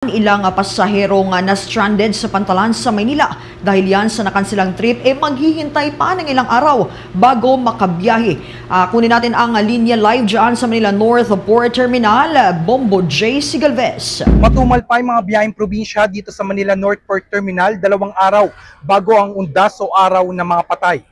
Ilang pasahero nga na stranded sa Pantalan sa Maynila dahil yan sa nakansilang trip maghihintay pa ng ilang araw bago makabiyahe. Kunin natin ang linya live dyan sa Manila North Port Terminal, Bombo J. Sigalvez. Matumal pa yung mga biyaheng probinsya dito sa Manila North Port Terminal 2 araw bago ang undas o araw ng mga patay.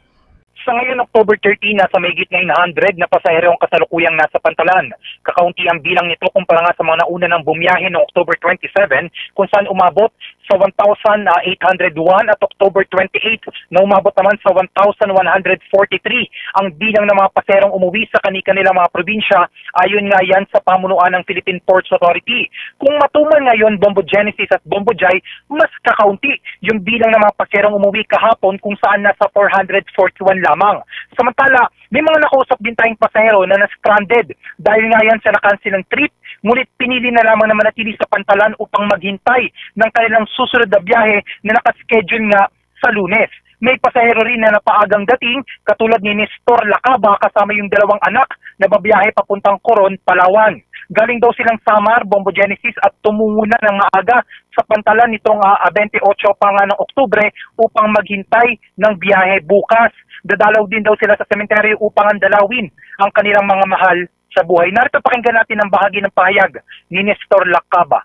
Sa ngayon, October 13, nasa mahigit 900 na pasahero ang kasalukuyang nasa Pantalan. Kakaunti ang bilang nito kumpara nga sa mga nauna ng bumiyahe noong October 27 kung saan umabot sa 1,801 at October 28 na umabot naman sa 1,143 ang bilang ng mga pasaherong umuwi sa kanilang mga probinsya ayon nga yan sa pamunuan ng Philippine Ports Authority. Kung matumal ngayon Bombo Genesis at Bombo Jai, mas kakaunti yung bilang ng mga pasaherong umuwi kahapon kung saan nasa 441 lamang. Samantala, may mga nakausap din tayong pasahero na na-stranded dahil nga yan sa nakansil ng trip, ngunit pinili na lamang na manatili sa Pantalan upang maghintay ng kanilang susunod na biyahe na nakaschedule nga sa Lunes. May pasahero rin na napaagang dating katulad ni Nestor Lacaba kasama yung dalawang anak na babiyahe papuntang Coron, Palawan. Galing daw silang Samar, Bombo Genesis at tumungo na ng maaga sa Pantalan nitong 28 pa nga ng Oktubre upang maghintay ng biyahe bukas. Dadalaw din daw sila sa sementeryo upang andalawin ang kanilang mga mahal sa buhay. Narito pakinggan natin ang bahagi ng pahayag ni Nestor Lacaba.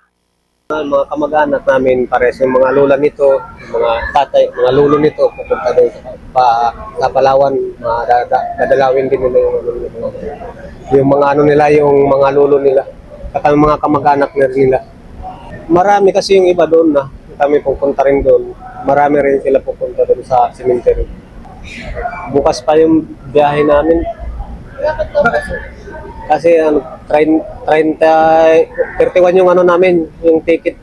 Mga kamag-anak namin, pares yung mga lola nito, mga tatay, mga lolo nito, pupunta doon sa Palawan, dadalawin din nila yung mga ano nila, yung mga lolo nila, at ang mga kamag-anak nila. Marami kasi yung iba doon na kami pupunta rin doon. Marami rin sila pupunta doon sa cemetery. Bukas pa yung biyahe namin. Kasi 31 yung ano namin, yung ticket.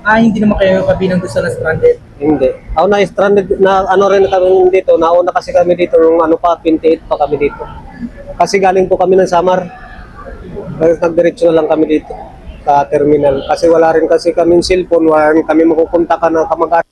Hindi naman kayo kabilang gusto na stranded? Hindi. Ako na stranded na ano rin kami dito. Nauna kasi kami dito nung ano pa 28 pa kami dito. Kasi galing po kami ng Samar. Nagdiretso na lang kami dito sa terminal. Kasi wala rin kasi kaming cellphone, wala rin kami makukontak na kamag-anak.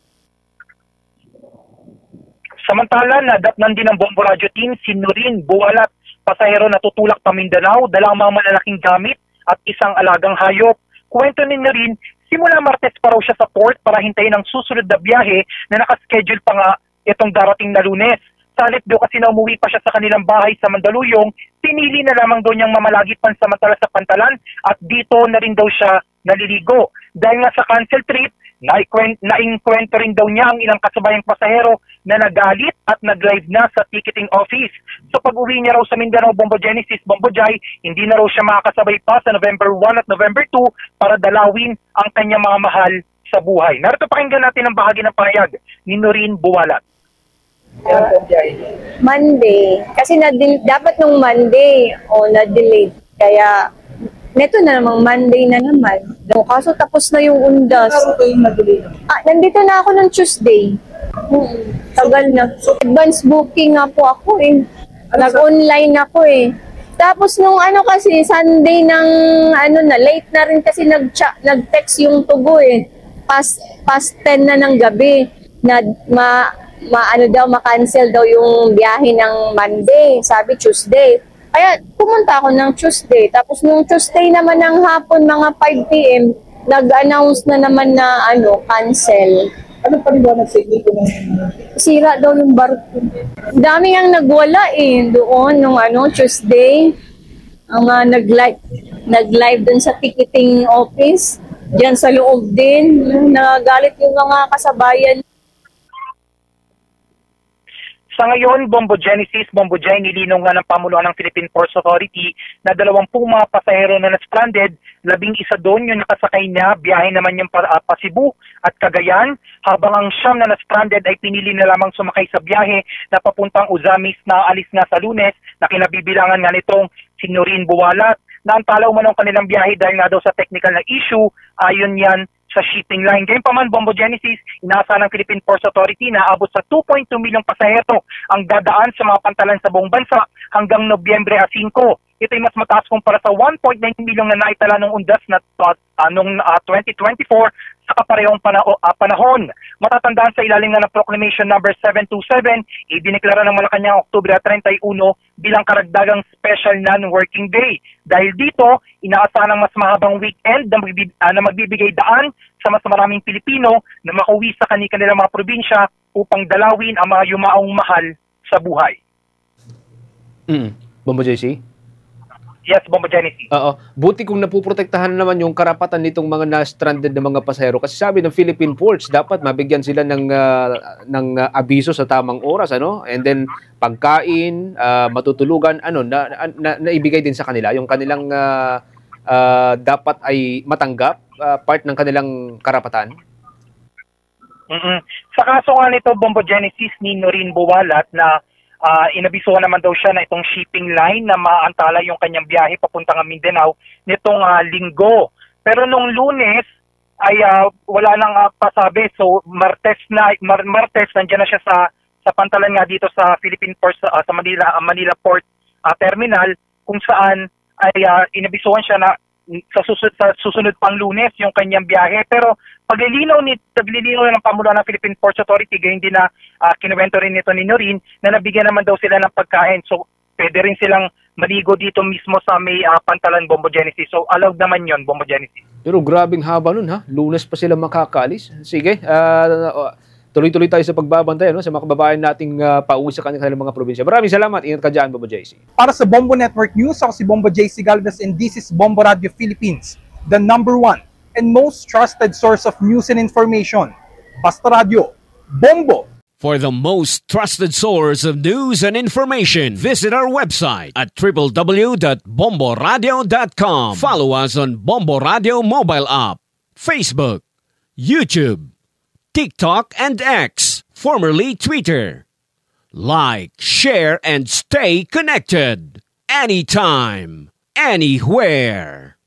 Samantala, nadatnan din ng Bombo Radio Team si Nurin Buwalat, pasahero na tutulak pa Mindanao, dalang mga malalaking gamit at isang alagang hayop. Kwento ni Nurin, simula Martes pa raw siya sa port para hintayin ang susunod na biyahe na nakaschedule pa nga itong darating na Lunes. Salit daw kasi na umuwi pa siya sa kanilang bahay sa Mandaluyong, pinili na lamang daw niyang mamalagi pansamantala sa Pantalan at dito na rin daw siya naliligo. Dahil nga sa cancel trip, nainkwento rin daw niya ang ilang kasabayang pasahero na nagalit at nag-live na sa ticketing office. So pag-uwi niya raw sa Mindanao, Bombo Genesis, Bombo Jai, hindi na raw siya makakasabay pa sa November 1 at November 2 para dalawin ang kanyang mga mahal sa buhay. Narito pakinggan natin ang bahagi ng pahayag ni Nurin Buwalat. Monday. Kasi dapat nung Monday na-delayed. Kaya neto na namang Monday na naman. Kaso tapos na yung undas. Nandito na ako ng Tuesday. Tagal na. Advance booking nga po ako eh. Nag-online ako eh. Tapos nung ano kasi Sunday ng late na rin kasi nag-text yung tugo eh. Past 10 na ng gabi na ma-cancel daw yung biyahe ng Monday. Sabi Tuesday. Kaya pumunta ako ng Tuesday. Tapos nung Tuesday naman ng hapon, mga 5 p.m., nag-announce na naman na cancel. Ano pa rin ba nagsigil ko ng... Sira daw yung barko. Dami ang nagwala doon nung Tuesday. Ang nag-live doon sa ticketing office. Diyan sa loob din. Nagagalit yung mga kasabayan. Sa ngayon, Bombo Genesis, Bombo Jai, nilinong nga ng pamunuan ng Philippine Ports Authority na 20 mga pasahero na na-stranded, 11 doon yung nakasakay niya, biyahe naman yung pa Cebu at Cagayan, habang ang siyam na na-stranded ay pinili na lamang sumakay sa biyahe na papuntang Uzamis na alis nga sa Lunes na kinabibilangan nga nitong si Nurin Buwalat. Naantala umano ang kanilang biyahe dahil nga daw sa technical na issue, ayon yan sa shipping line. Ganyan pa man, Bombo Genesis, inaasahan ng Philippine Ports Authority na abot sa 2.2 milyong pasahero ang dadaan sa mga Pantalan sa buong bansa hanggang Nobyembre 5. Ito ay mas mataas kumpara sa 1.9 milyong na naitala ng undas na noong 2024 sa kaparehong panahon. Matatandaan sa ilalim ng Proclamation number 727, idineklara ng Malacanang Oktubre 31 bilang karagdagang special non-working day. Dahil dito, inaasahan ng mas mahabang weekend na magbibigay daan sa mas maraming Pilipino na makauwi sa kanilang mga probinsya upang dalawin ang mga yumaong mahal sa buhay. Bombo JC? Yes, Bombo Genesis. Oo. Buti kung napuprotektahan naman yung karapatan nitong mga na-stranded na mga pasahero. Kasi sabi ng Philippine Ports, dapat mabigyan sila ng abiso sa tamang oras, ano? And then pagkain, matutulugan, naibigay din sa kanila. Yung kanilang dapat ay matanggap, part ng kanilang karapatan. Sa kaso nga nito, Bombo Genesis, ni Noreen Buwalat na inabisuhan naman daw siya na itong shipping line na maantala yung kanyang biyahe papuntang Mindanao nitong linggo. Pero nung Lunes ay wala nang pasabi. So Martes nandiyan na siya sa pantalan nga dito sa Philippine Port sa Manila Port Terminal, kung saan ay inabisuhan siya na sa susunod pang Lunes yung kanyang biyahe. Pero paglilinaw ng pamunuan ng Philippine Ports Authority, gayon din na kinuwento rin nito ni Noreen na nabigyan naman daw sila ng pagkain. So pwede rin silang maligo dito mismo sa may pantalan, Bombo Genesis. So allowed naman yon, Bombo Genesis. Pero grabing haba nun, ha? Lunes pa sila makakaalis. Sige, tuloy-tuloy tayo sa pagbabantay, sa mga kababayan nating pauwi sa kanilang mga probinsya. Maraming salamat. Ingat ka dyan, Bombo JC. Para sa Bombo Network News, ako si Bombo JC Galvez and this is Bombo Radio Philippines, the #1 and most trusted source of news and information. Basta Radio, Bombo! For the most trusted source of news and information, visit our website at www.bomboradio.com. Follow us on Bombo Radio mobile app, Facebook, YouTube, TikTok, and X, formerly Twitter. Like, share, and stay connected. Anytime, anywhere.